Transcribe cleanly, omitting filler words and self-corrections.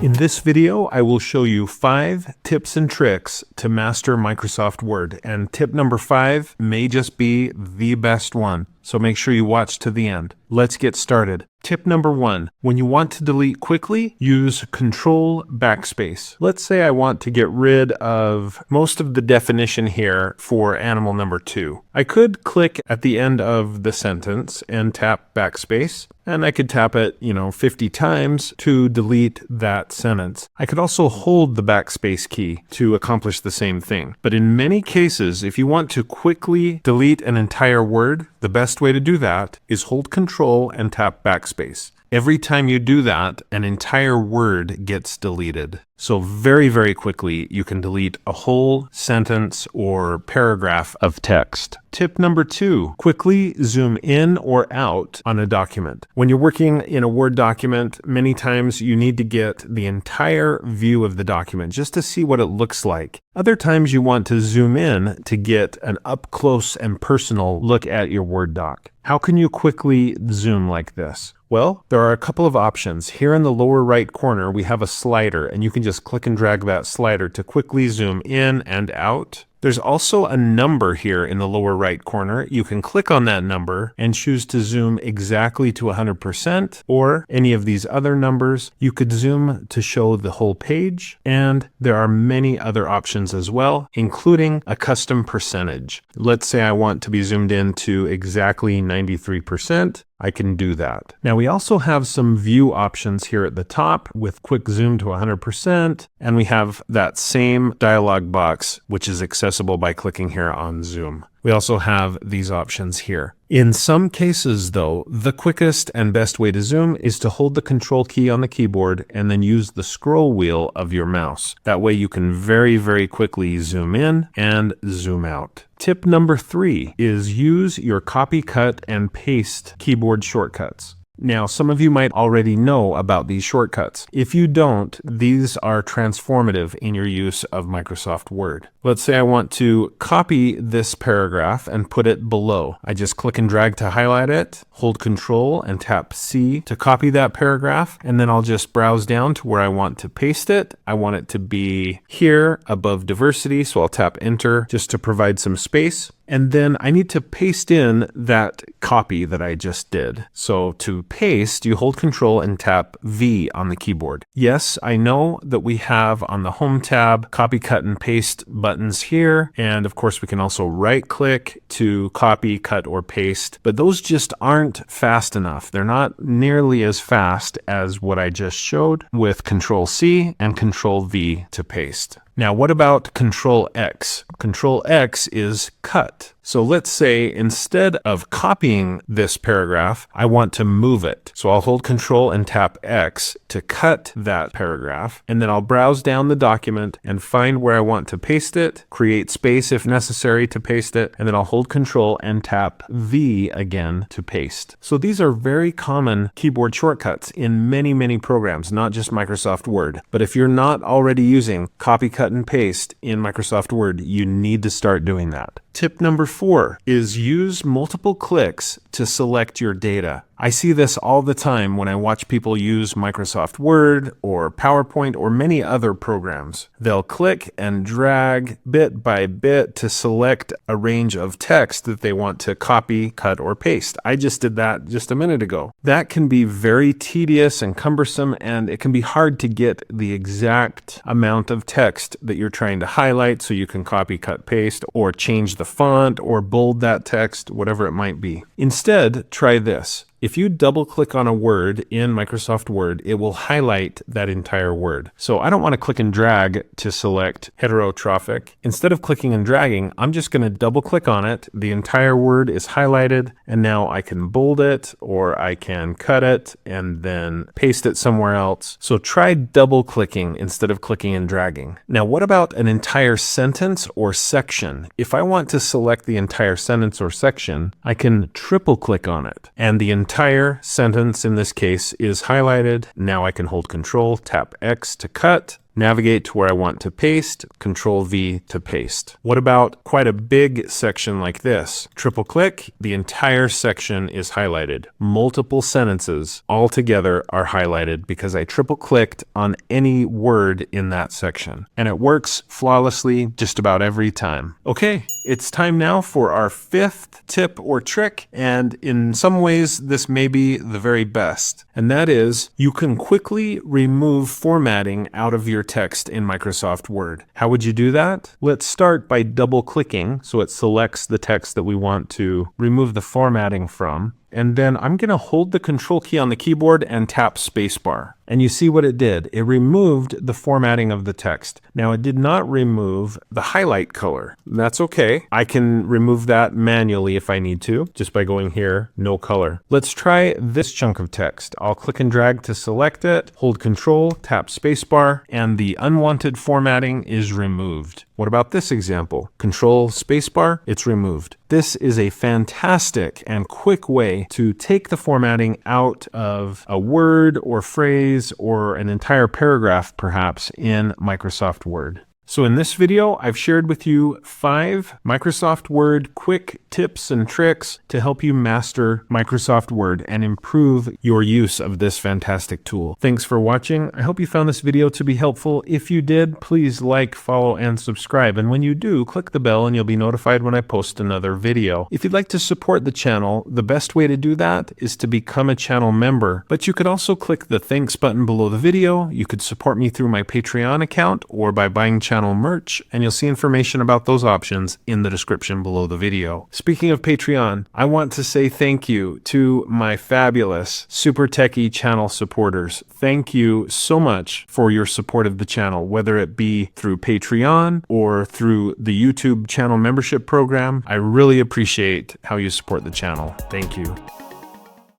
In this video, I will show you 5 tips and tricks to master Microsoft Word, and tip number 5 may just be the best one, so make sure you watch to the end. Let's get started. Tip number 1, when you want to delete quickly, use Control Backspace. Let's say I want to get rid of most of the definition here for animal number 2. I could click at the end of the sentence and tap Backspace, and I could tap it, 50 times to delete that sentence. I could also hold the Backspace key to accomplish the same thing. But in many cases, if you want to quickly delete an entire word, the best way to do that is hold Control and tap Backspace. Every time you do that, an entire word gets deleted. So very, very quickly, you can delete a whole sentence or paragraph of text. Tip number 2, quickly zoom in or out on a document. When you're working in a Word document, many times you need to get the entire view of the document just to see what it looks like. Other times you want to zoom in to get an up close and personal look at your Word doc. How can you quickly zoom like this? Well, there are a couple of options. Here in the lower right corner, we have a slider, and you can just click and drag that slider to quickly zoom in and out. There's also a number here in the lower right corner. You can click on that number and choose to zoom exactly to 100% or any of these other numbers. You could zoom to show the whole page, and there are many other options as well, including a custom percentage. Let's say I want to be zoomed in to exactly 93%. I can do that. Now we also have some view options here at the top with quick zoom to 100%, and we have that same dialog box which is accessible by clicking here on zoom. We also have these options here. In some cases though, the quickest and best way to zoom is to hold the Control key on the keyboard and then use the scroll wheel of your mouse. That way you can very, very quickly zoom in and zoom out. Tip number 3 is use your copy, cut, and paste keyboard shortcuts. Now, some of you might already know about these shortcuts. If you don't, these are transformative in your use of Microsoft Word. Let's say I want to copy this paragraph and put it below. I just click and drag to highlight it, hold Control and tap C to copy that paragraph, and then I'll just browse down to where I want to paste it. I want it to be here above diversity, so I'll tap Enter just to provide some space. And then I need to paste in that copy that I just did. So to paste, you hold Control and tap V on the keyboard. Yes, I know that we have on the Home tab copy, cut, and paste buttons here. And of course, we can also right click to copy, cut, or paste, but those just aren't fast enough. They're not nearly as fast as what I just showed with Control C and Control V to paste. Now, what about Control X? Control X is cut. So let's say instead of copying this paragraph, I want to move it. So I'll hold Control and tap X to cut that paragraph, and then I'll browse down the document and find where I want to paste it, create space if necessary to paste it, and then I'll hold Control and tap V again to paste. So these are very common keyboard shortcuts in many, many programs, not just Microsoft Word. But if you're not already using copy, cut, and paste in Microsoft Word, you need to start doing that. Tip number 4 is use multiple clicks to select your data. I see this all the time when I watch people use Microsoft Word or PowerPoint or many other programs. They'll click and drag bit by bit to select a range of text that they want to copy, cut, or paste. I just did that just a minute ago. That can be very tedious and cumbersome, and it can be hard to get the exact amount of text that you're trying to highlight so you can copy, cut, paste, or change the font or bold that text, whatever it might be. Instead, try this. If you double click on a word in Microsoft Word, it will highlight that entire word. So I don't want to click and drag to select heterotrophic. Instead of clicking and dragging, I'm just going to double click on it. The entire word is highlighted, and now I can bold it or I can cut it and then paste it somewhere else. So try double clicking instead of clicking and dragging. Now, what about an entire sentence or section? If I want to select the entire sentence or section, I can triple click on it, and the entire sentence in this case is highlighted. Now I can hold Control, tap X to cut, navigate to where I want to paste, Control V to paste. What about quite a big section like this? Triple click, the entire section is highlighted. Multiple sentences all together are highlighted because I triple clicked on any word in that section. And it works flawlessly just about every time. Okay, it's time now for our 5th tip or trick, and in some ways this may be the very best. And that is, you can quickly remove formatting out of your text in Microsoft Word. How would you do that? Let's start by double clicking so it selects the text that we want to remove the formatting from. And then I'm going to hold the Control key on the keyboard and tap spacebar. And you see what it did. It removed the formatting of the text. Now, it did not remove the highlight color. That's okay. I can remove that manually if I need to, just by going here, no color. Let's try this chunk of text. I'll click and drag to select it, hold Control, tap spacebar, and the unwanted formatting is removed. What about this example? Control spacebar, it's removed. This is a fantastic and quick way to take the formatting out of a word or phrase or an entire paragraph, perhaps, in Microsoft Word. So in this video, I've shared with you 5 Microsoft Word quick tips and tricks to help you master Microsoft Word and improve your use of this fantastic tool. Thanks for watching. I hope you found this video to be helpful. If you did, please like, follow, and subscribe. And when you do, click the bell and you'll be notified when I post another video. If you'd like to support the channel, the best way to do that is to become a channel member. But you could also click the thanks button below the video. You could support me through my Patreon account or by buying channel merch, and you'll see information about those options in the description below the video. Speaking of Patreon, I want to say thank you to my fabulous Super Techie channel supporters. Thank you so much for your support of the channel, whether it be through Patreon or through the YouTube channel membership program. I really appreciate how you support the channel. Thank you.